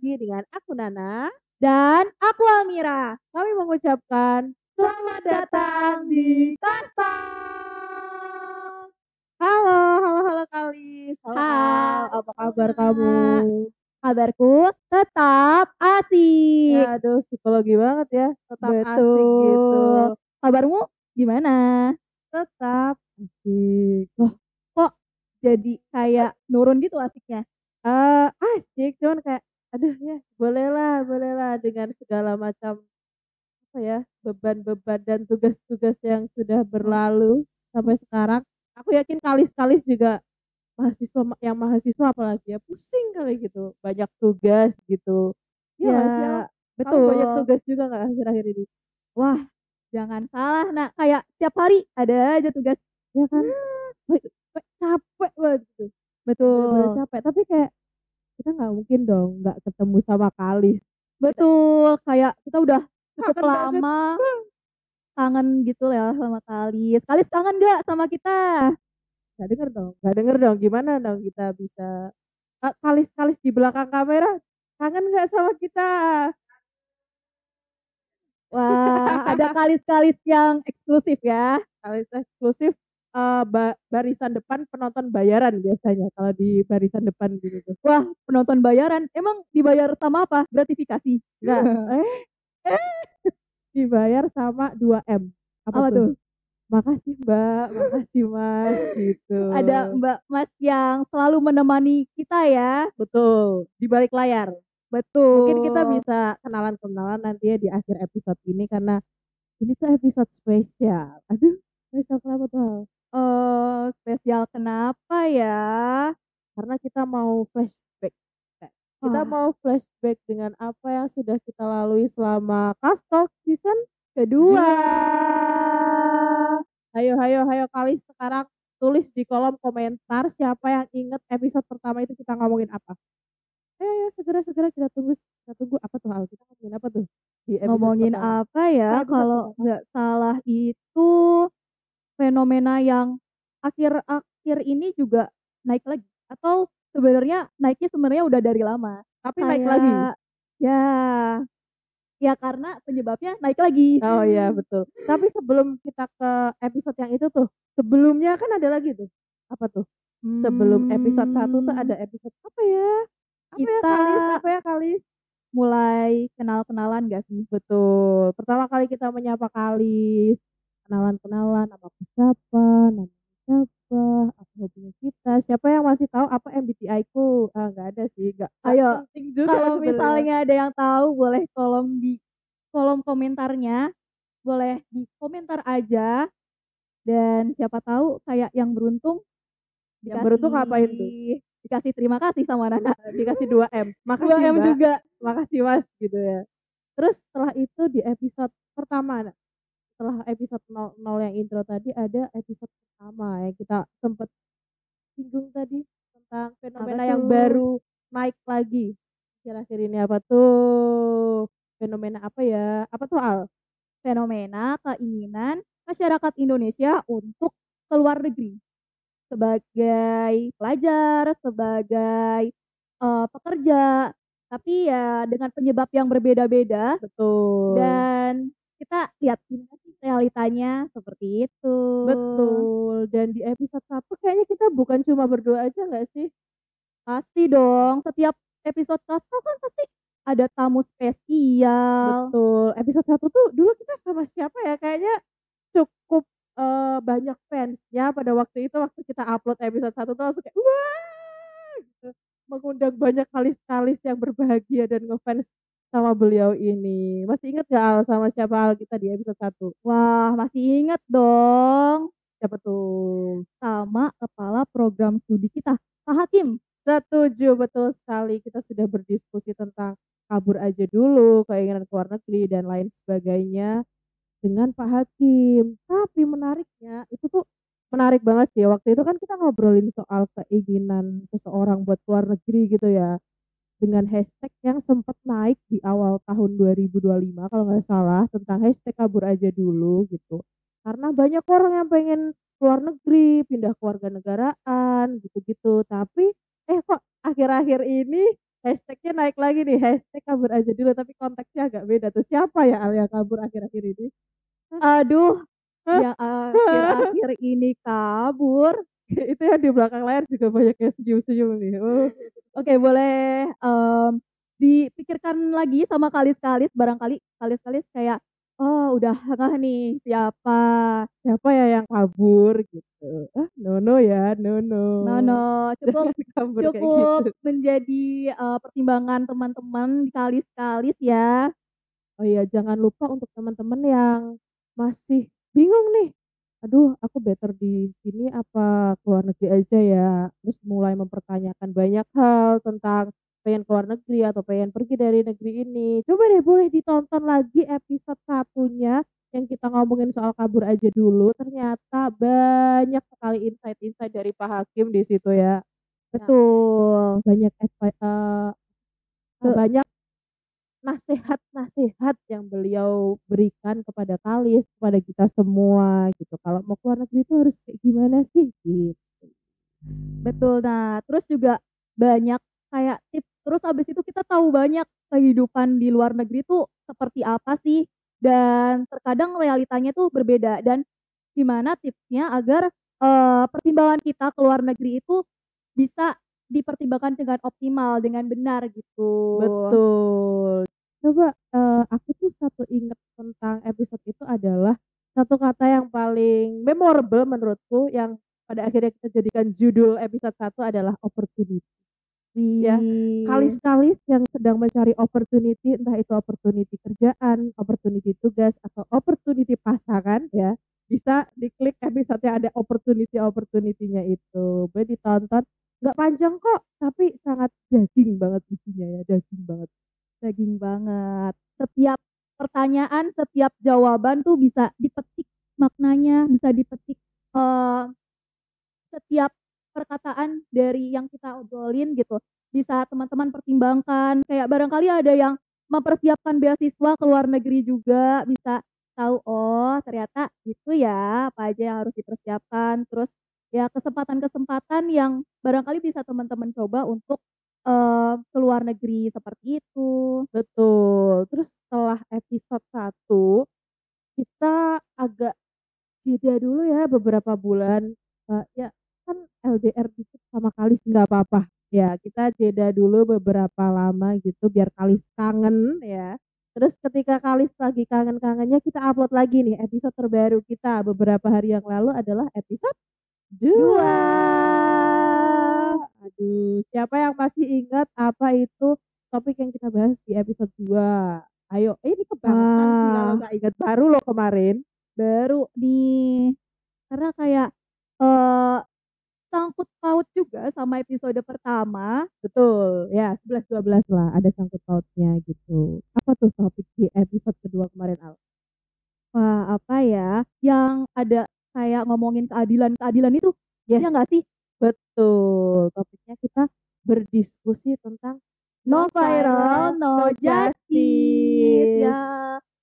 lagi dengan aku Nana. Dan aku Almira. Kami mengucapkan Selamat datang di Kasta. halo, halo Kalis, halo Al, Hai apa kabar kamu? semua. Kabarku tetap asik. Ya, aduh psikologi banget ya, tetap asik Betul. gitu, Kabarmu gimana? tetap asik. Loh, kok jadi kayak nurun gitu asiknya? Asik, cuman kayak, aduh ya bolehlah dengan segala macam apa ya, beban-beban dan tugas-tugas yang sudah Oh, berlalu sampai sekarang. Aku yakin Kalis juga mahasiswa apalagi ya, pusing kali gitu, banyak tugas gitu. Iya ya nggak sih, Al? Kamu banyak betul. tugas juga nggak akhir-akhir ini? Wah, jangan salah. Nah, kayak tiap hari ada aja tugas. Ya kan? Capek banget gitu, kayak bener-bener Betul. capek, tapi kayak kita nggak mungkin dong nggak ketemu sama Kalis. Kita Betul. Kayak kita udah cukup kangen banget. lama kangen gitu ya sama Kalis. Kalis kangen gak sama kita? Nggak denger dong, gimana dong kita bisa Kalis-kalis di belakang kamera, kangen nggak sama kita? Wah, ada kalis-kalis yang eksklusif ya. Kalis eksklusif, barisan depan penonton bayaran biasanya kalau di barisan depan gitu tuh. Wah, penonton bayaran. Emang dibayar sama apa? Gratifikasi. Enggak, eh, dibayar sama 2M. Apa Apa tuh? tuh? "Makasih Mbak, makasih Mas," gitu. Ada Mbak Mas yang selalu menemani kita ya. Betul, di balik layar. Mungkin kita Betul. bisa kenalan-kenalan nanti ya di akhir episode ini karena ini tuh episode spesial. Aduh, spesial kenapa tuh? Spesial kenapa ya? Karena kita mau flashback. Kita Wah, mau flashback dengan apa yang sudah kita lalui selama Kastok season kedua. 2. Hayo hayo hayo Kalis sekarang tulis di kolom komentar siapa yang inget episode pertama itu kita ngomongin apa. Ayo segera kita tunggu apa tuh Hal? Kita ngomongin apa tuh di episode Ngomongin pertama? apa ya? Episode Kalau pertama. nggak salah itu fenomena yang akhir-akhir ini juga naik lagi atau naiknya sebenarnya udah dari lama. Tapi naik lagi. Kayak ya, ya karena penyebabnya naik lagi. Oh iya betul. Tapi sebelum kita ke episode yang itu tuh, sebelumnya kan ada lagi tuh. Apa tuh? Sebelum episode 1 tuh Hmm, ada episode apa ya? Apa ya kita Kalis? Apa ya Kalis? mulai kenal-kenalan gak sih? Betul. Pertama kali kita menyapa Kalis, kenalan-kenalan, nama namanya siapa, apa hobinya kita, siapa yang masih tahu apa MBTI ku? Nggak ada sih, nggak Ayo, penting juga kalau sebenarnya. misalnya ada yang tahu boleh tolong di kolom komentarnya, boleh di komentar aja dan siapa tahu kayak yang beruntung Yang beruntung ngapain tuh? dikasih dikasih terima kasih sama Nana. Dikasih 2M. Makasih 2M Mbak, juga. makasih Mas gitu ya. Terus setelah itu di episode pertama, setelah episode 00 yang intro tadi ada episode pertama yang kita sempet singgung tadi tentang Apa fenomena yang tuh? baru naik lagi akhir-akhir ini apa tuh? Fenomena apa ya? Apa tuh Al? Fenomena keinginan masyarakat Indonesia untuk keluar negeri sebagai pelajar, sebagai pekerja, tapi ya dengan penyebab yang berbeda-beda Betul. dan kita lihat gimana sih realitanya seperti itu. Betul. Dan di episode 1 kayaknya kita bukan cuma berdua aja nggak sih? Pasti dong, setiap episode Kastal kan pasti ada tamu spesial. Betul. Episode 1 tuh dulu kita sama siapa ya? Kayaknya cukup banyak fansnya pada waktu itu, waktu kita upload episode 1 tuh langsung kayak, "Wah!" gitu. Mengundang banyak kalis-kalis yang berbahagia dan ngefans sama beliau ini. Masih inget gak Al sama siapa Al kita di episode 1? Wah, masih inget dong Siapa tuh? sama kepala program studi kita, Pak Hakim. Setuju, betul sekali. Kita sudah berdiskusi tentang kabur aja dulu, keinginan ke luar negeri dan lain sebagainya dengan Pak Hakim. Tapi menariknya itu tuh menarik banget sih. Waktu itu kan kita ngobrolin soal keinginan seseorang buat keluar negeri gitu ya. Dengan hashtag yang sempat naik di awal tahun 2025 kalau nggak salah tentang hashtag kabur aja dulu gitu. Karena banyak orang yang pengen keluar negeri, pindah kewarganegaraan gitu-gitu. Tapi kok akhir-akhir ini hashtag-nya naik lagi nih, hashtag kabur aja dulu, tapi konteksnya agak beda tuh. Siapa ya Al yang kabur akhir-akhir ini? Hah? Aduh, Hah? yang akhir-akhir ini kabur. Itu yang di belakang layar juga banyak yang senyum-senyum nih. Oh, Oke boleh, dipikirkan lagi sama kalis-kalis barangkali kalis-kalis kayak, "Oh udah ngeh nih siapa." siapa ya yang kabur gitu. Ah, Nono ya, Nono. No no, cukup Jangan kabur kayak cukup gitu. menjadi, pertimbangan teman-teman dikalis-kalis ya. Oh iya, jangan lupa untuk teman-teman yang masih bingung nih, "Aduh, aku better di sini apa ke luar negeri aja ya?" Terus mulai mempertanyakan banyak hal tentang pengen ke luar negeri atau pengen pergi dari negeri ini. Coba deh boleh ditonton lagi episode satunya yang kita ngomongin soal kabur aja dulu, ternyata banyak sekali insight-insight dari Pak Hakim di situ ya. Nah, Betul, banyak ke banyak nasehat-nasehat yang beliau berikan kepada Kalis, kepada kita semua gitu. Kalau mau ke luar negeri itu harus kayak gimana sih? Gitu. betul. Nah, terus juga banyak kayak tips, terus habis itu kita tahu banyak kehidupan di luar negeri tuh seperti apa sih, dan terkadang realitanya tuh berbeda dan gimana tipsnya agar, pertimbangan kita ke luar negeri itu bisa dipertimbangkan dengan optimal, dengan benar gitu. Betul. Coba, aku tuh satu inget tentang episode itu adalah satu kata yang paling memorable menurutku yang pada akhirnya kita jadikan judul episode satu adalah opportunity. Ya, Wih, kalis-kalis yang sedang mencari opportunity, entah itu opportunity kerjaan, opportunity tugas, atau opportunity pasangan ya, bisa diklik episode yang ada opportunity-nya itu. Boleh ditonton, nggak panjang kok, tapi sangat daging banget isinya ya, daging banget. daging banget. Setiap pertanyaan, setiap jawaban tuh bisa dipetik maknanya, bisa dipetik, eee, setiap perkataan dari yang kita obrolin gitu, bisa teman-teman pertimbangkan. Kayak barangkali ada yang mempersiapkan beasiswa ke luar negeri juga, bisa tahu, oh ternyata itu ya, apa aja yang harus dipersiapkan. Terus ya kesempatan-kesempatan yang barangkali bisa teman-teman coba untuk, ke luar negeri, seperti itu. Betul, terus setelah episode satu kita agak jeda dulu ya beberapa bulan, ya kan LDR dikit sama Kalis nggak apa-apa, ya kita jeda dulu beberapa lama gitu biar Kalis kangen ya. Terus ketika Kalis lagi kangen-kangennya kita upload lagi nih episode terbaru kita beberapa hari yang lalu adalah episode 2. 2. Aduh, siapa yang masih ingat apa itu topik yang kita bahas di episode 2? Ayo, ini kebangetan sih kalau Wah, nggak ingat, baru loh kemarin. baru nih. Karena kayak, eee, sangkut paut juga sama episode pertama. Betul, ya 11-12 lah, ada sangkut pautnya gitu. Apa tuh topik di episode kedua kemarin, Al? Wah, apa ya, yang ada kayak ngomongin keadilan-keadilan itu, Yes, ya nggak sih? betul. Topiknya kita berdiskusi tentang No no viral, viral, no no justice. justice. Ya,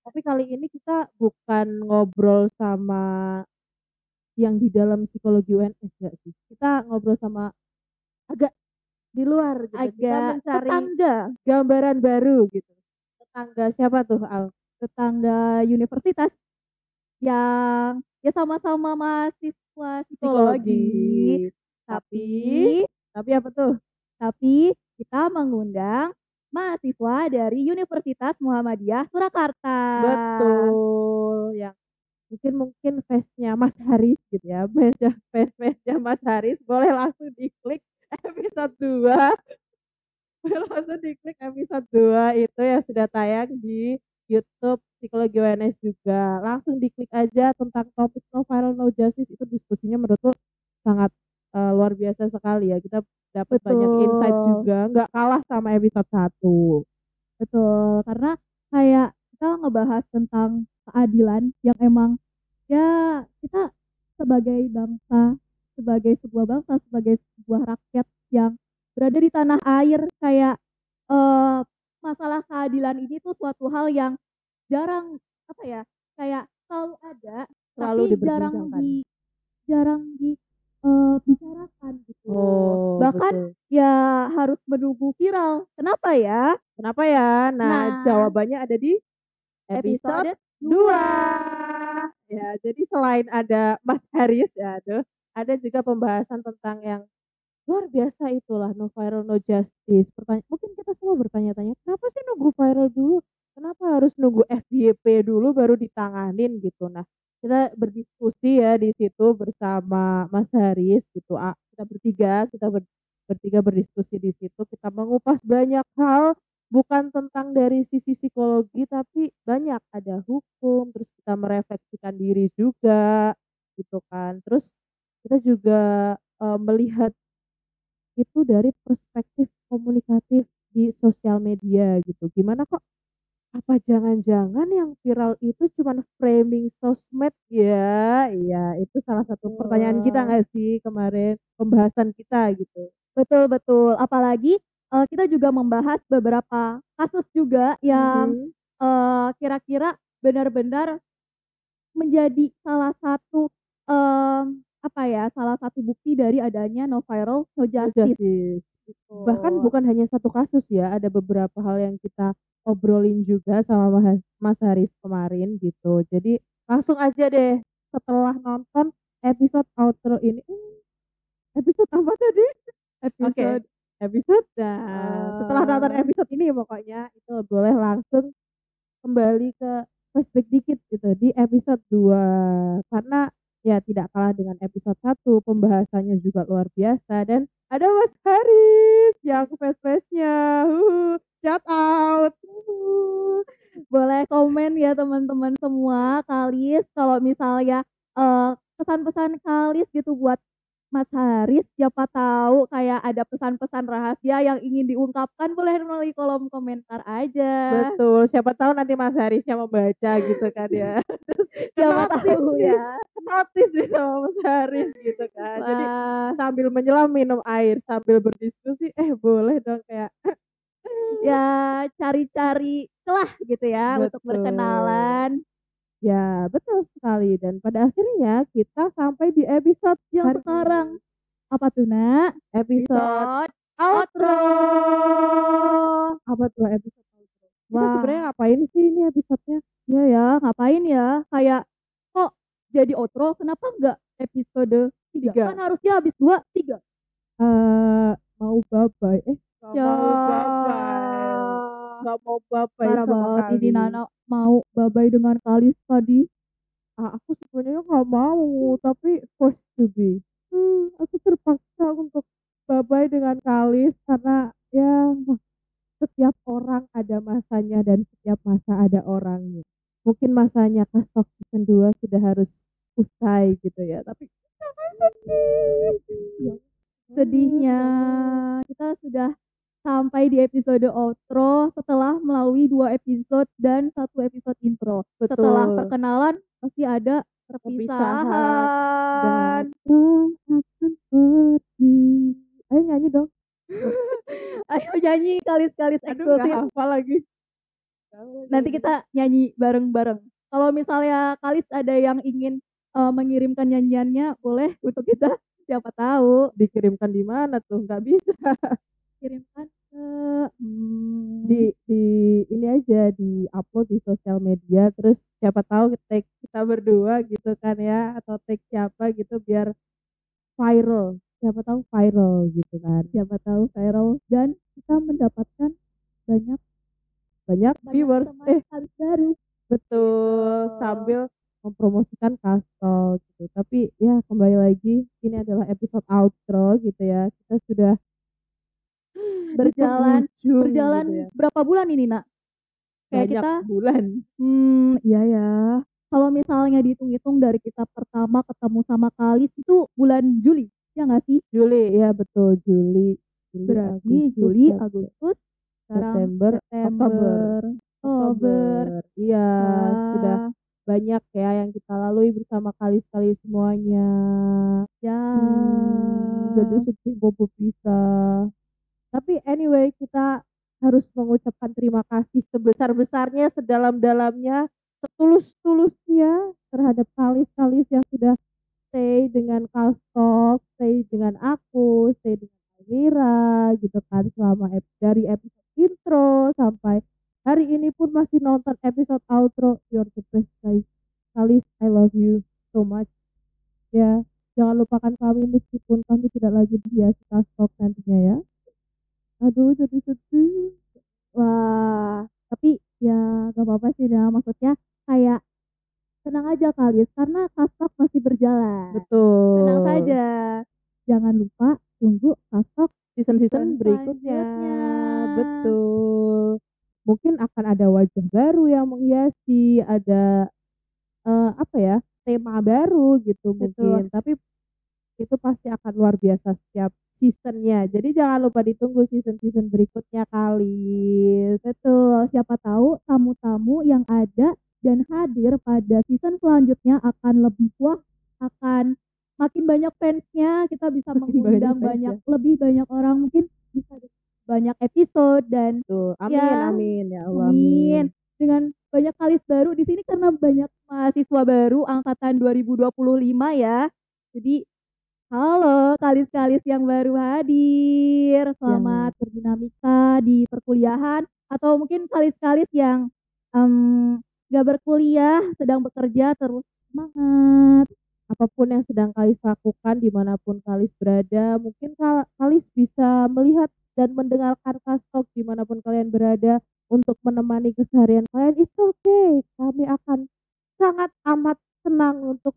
Tapi kali ini kita bukan ngobrol sama yang di dalam psikologi UNS nggak sih? Kita ngobrol sama agak di luar gitu. Kita agak mencari tetangga, gambaran baru gitu. Tetangga siapa tuh, Al? tetangga universitas yang ya sama-sama mahasiswa psikologi, Psikologi. Tapi tapi apa tuh? tapi kita mengundang mahasiswa dari Universitas Muhammadiyah Surakarta. Betul, yang mungkin mungkin face-nya Mas Haris gitu ya, face-nya Mas Haris boleh langsung diklik episode 2, boleh langsung diklik episode 2 itu yang sudah tayang di YouTube Psikologi UNS juga. Langsung diklik aja tentang topik no viral no justice itu diskusinya menurutku sangat, luar biasa sekali ya. Kita dapat banyak insight Betul. juga, nggak kalah sama episode satu. Betul, karena kayak kita ngebahas tentang keadilan yang emang ya kita sebagai bangsa, sebagai sebuah bangsa, sebagai sebuah rakyat yang berada di tanah air kayak masalah keadilan ini tuh suatu hal yang jarang apa ya, kayak selalu ada Selalu tapi diperbincangkan. jarang di bicarakan gitu. Oh, Bahkan betul. Ya harus menunggu viral. Kenapa ya? Kenapa ya? Nah, Nah, jawabannya ada di episode episode 2. 2. Ya, jadi selain ada Mas Haris, ya aduh, ada juga pembahasan tentang yang luar biasa itulah no viral no justice. Mungkin kita semua bertanya-tanya, kenapa sih nunggu viral dulu? Kenapa harus nunggu FYP dulu baru ditanganin gitu. Nah, kita berdiskusi ya di situ bersama Mas Haris gitu. Kita bertiga, bertiga berdiskusi di situ. Kita mengupas banyak hal bukan tentang dari sisi psikologi tapi banyak ada hukum, terus kita merefleksikan diri juga gitu kan. Terus kita juga melihat itu dari perspektif komunikatif di sosial media gitu. Gimana kok, apa jangan-jangan yang viral itu cuman framing sosmed ya? Iya, itu salah satu pertanyaan kita Betul. nggak sih kemarin, pembahasan kita gitu. Betul betul. Apalagi, kita juga membahas beberapa kasus juga yang, Mhm, kira-kira benar-benar menjadi salah satu, apa ya, salah satu bukti dari adanya no viral, no udah justice, sih. gitu. Bahkan bukan hanya satu kasus ya, ada beberapa hal yang kita obrolin juga sama Mas Haris kemarin gitu. Jadi langsung aja deh setelah nonton episode outro ini, episode apa tadi? Oke, Episode, setelah nonton eee, episode ini pokoknya itu boleh langsung kembali ke flashback dikit gitu di episode 2 karena ya tidak kalah dengan episode 1 pembahasannya juga luar biasa dan ada Mas Haris yang face-face-nya, shout out, boleh komen ya teman-teman semua, Kalis kalau misalnya, pesan-pesan Kalis gitu buat Mas Haris, siapa tahu kayak ada pesan-pesan rahasia yang ingin diungkapkan, boleh melalui kolom komentar aja. betul, siapa tahu nanti Mas Harisnya membaca gitu kan ya, terus Siapa ke-notice tahu nih, ya. ke-notice nih sama Mas Haris gitu kan. Jadi Wah, sambil menyelam minum air, sambil berdiskusi, boleh dong kayak ya cari-cari celah gitu ya untuk betul. berkenalan. Ya, betul sekali dan pada akhirnya kita sampai di episode Yang hari sekarang ini. apa tuh, Nak? Episode Episode outro. outro. Apa tuh episode outro? Kita sebenarnya Wah, ngapain sih ini episodenya? iya ya, ngapain ya? Kayak kok jadi outro, kenapa nggak episode 3? Kan 3. harusnya habis 2, 3. Mau bye-bye, nggak Ya, mau bye-bye. Nggak mau bye-bye parah sama banget ini Kalis. Nana mau bye-bye dengan Kalis tadi. Aku sebenarnya nggak mau, tapi forced to be. Aku terpaksa untuk bye-bye dengan Kalis karena ya setiap orang ada masanya dan setiap masa ada orangnya. Mungkin masanya Kastok Season 2 sudah harus usai gitu ya, tapi jangan sedih. Ya ampun, Sedihnya ya ampun. kita sudah sampai di episode outro setelah melalui 2 episode dan 1 episode intro. Setelah Betul, perkenalan pasti ada perpisahan, perpisahan. datang akan pergi. Ayo nyanyi dong. Ayo nyanyi Kalis-Kalis Aduh nggak eksklusif. hafal lagi. Nanti kita nyanyi bareng-bareng. Kalau misalnya Kalis ada yang ingin, mengirimkan nyanyiannya boleh untuk kita, siapa tahu. Dikirimkan di mana tuh? Nggak bisa. Kirimkan ke, Di ini aja, di-upload di sosial media, terus siapa tahu tag kita berdua gitu kan ya, atau tag siapa gitu biar viral, siapa tahu viral gitu kan. siapa tahu viral dan kita mendapatkan banyak Banyak banyak viewers, teman Kalis baru, gitu. betul, sambil mempromosikan Kastok gitu. Tapi ya kembali lagi, ini adalah episode outro gitu ya, kita sudah di Berjalan penghujung gitu berjalan ya, berapa bulan ini, Nak? Kayak banyak kita, bulan. iya ya. Kalau misalnya dihitung-hitung dari kita pertama ketemu sama Kalis itu bulan Juli, ya nggak sih? Juli, ya betul, Juli, Berarti Agustus, Juli, Agustus, sekarang September, Oktober. September, Oktober. Oktober, iya, sudah Wah, banyak ya yang kita lalui bersama kali-kali semuanya. ya. Jadi sedih bobo pisah. Tapi anyway, kita harus mengucapkan terima kasih sebesar-besarnya, sedalam-dalamnya, setulus-tulusnya terhadap kalis-kalis yang sudah stay dengan Kastok, stay dengan aku, stay dengan Almira gitu kan selama dari episode intro sampai hari ini pun masih nonton episode outro. You're the best guys. Kalis, I love you so much. Ya, jangan lupakan kami meskipun kami tidak lagi berhias Kastok nantinya ya. Aduh, jadi sedih. Wah, tapi ya gak apa-apa sih Dam, maksudnya kayak tenang aja Kalis, karena Kastok masih berjalan. Tenang Betul. saja. Jangan lupa tunggu Kastok Season-season berikutnya. selanjutnya. Betul. Mungkin akan ada wajah baru yang menghiasi, ada apa ya, tema baru gitu Betul. mungkin. Tapi itu pasti akan luar biasa setiap seasonnya. Jadi jangan lupa ditunggu season-season berikutnya Kalis. Betul, siapa tahu tamu-tamu yang ada dan hadir pada season selanjutnya akan lebih wah, akan makin banyak fansnya, kita bisa Makin banyak mengundang fansnya. lebih banyak orang, mungkin bisa banyak episode dan Tuh, amin ya amin ya Allah amin. amin. Dengan banyak Kalis baru di sini karena banyak mahasiswa baru angkatan 2025 ya. Jadi halo kalis-kalis yang baru hadir, selamat berdinamika di perkuliahan atau mungkin kalis-kalis yang gak berkuliah, sedang bekerja terus semangat. Apapun yang sedang Kalis lakukan dimanapun Kalis berada, mungkin Kalis bisa melihat dan mendengarkan Kastok dimanapun kalian berada untuk menemani keseharian kalian. It's okay, kami akan sangat amat senang untuk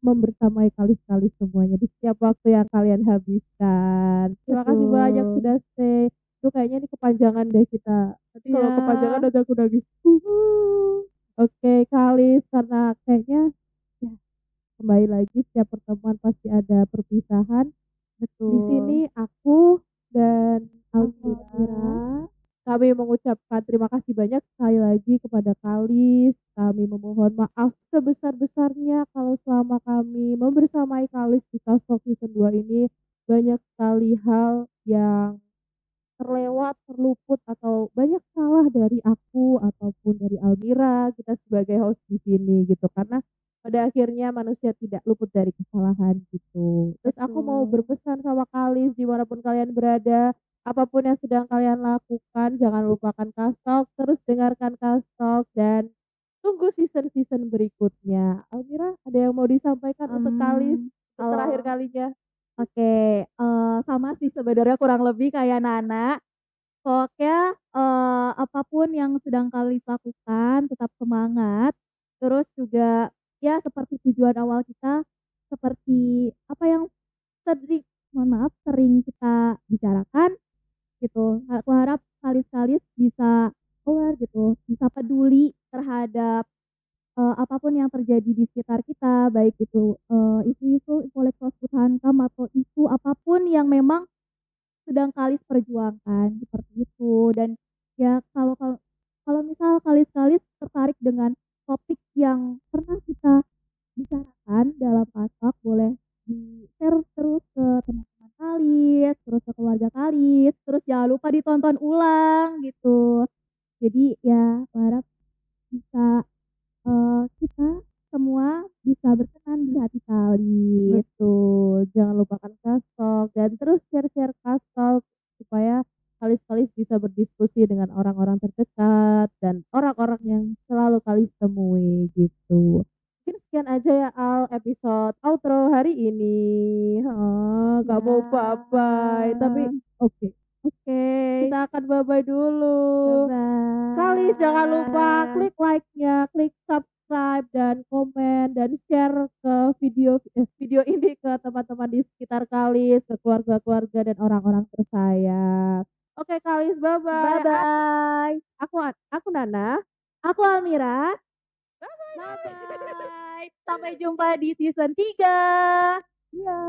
membersamai Kalis-Kalis semuanya di setiap waktu yang kalian habiskan. Terima kasih banyak Betul. sudah stay. Duh kayaknya ini kepanjangan deh kita. Nanti kalau Iya. kepanjangan nanti aku nangis. Oke Kalis, karena kayaknya ya, kembali lagi setiap pertemuan pasti ada perpisahan. Betul. Di sini aku dan Almira. Almira kami mengucapkan terima kasih banyak sekali lagi kepada Kalis. Kami memohon maaf sebesar-besarnya kalau selama kami membersamai Kalis di Kastok Season 2 ini banyak sekali hal yang terlewat, terluput atau banyak salah dari aku ataupun dari Almira, kita sebagai host di sini gitu. Karena pada akhirnya manusia tidak luput dari kesalahan gitu. Terus aku mau Betul. berpesan sama Kalis dimanapun kalian berada, apapun yang sedang kalian lakukan, jangan lupakan Kastok, terus dengarkan Kastok dan tunggu season-season berikutnya. Almira, ada yang mau disampaikan untuk Kalis untuk terakhir Kalau kalinya? Oke, sama sih sebenarnya kurang lebih kayak Nana. Pokoknya, apapun yang sedang Kalis lakukan tetap semangat, terus juga ya seperti tujuan awal kita, seperti apa yang sering mohon maaf, sering kita bicarakan gitu. Aku harap Kalis-Kalis bisa aware gitu, bisa peduli terhadap apa yang terjadi di sekitar kita, baik itu, isu-isu Polexoskud Hankam atau isu apapun yang memang sedang Kalis perjuangkan, seperti itu. Dan ya kalau misal Kalis-Kalis tertarik dengan topik yang pernah kita bicarakan dalam Pasak, boleh di-share terus ke teman-teman Kalis, terus ke keluarga Kalis, terus jangan lupa ditonton ulang gitu. Jadi ya aku harap bisa kita semua bisa berkenan di hati Kalis. Betul, jangan lupakan Kastok dan terus share-share Kastok supaya Kalis-Kalis bisa berdiskusi dengan orang-orang terdekat dan orang-orang yang selalu Kalis temui gitu. Mungkin sekian aja ya Al episode outro hari ini. Gak mau bye-bye, tapi oke. Oke. Kita akan bye-bye dulu. Bye-bye. Kalis jangan lupa klik like-nya, klik subscribe dan komen dan share ke video ini ke teman-teman di sekitar Kalis, ke keluarga-keluarga dan orang-orang tersayang. Oke Kalis, bye-bye. Bye-bye. Aku Nana. Aku Almira. Bye-bye. Bye-bye. Sampai jumpa di season 3. Iya.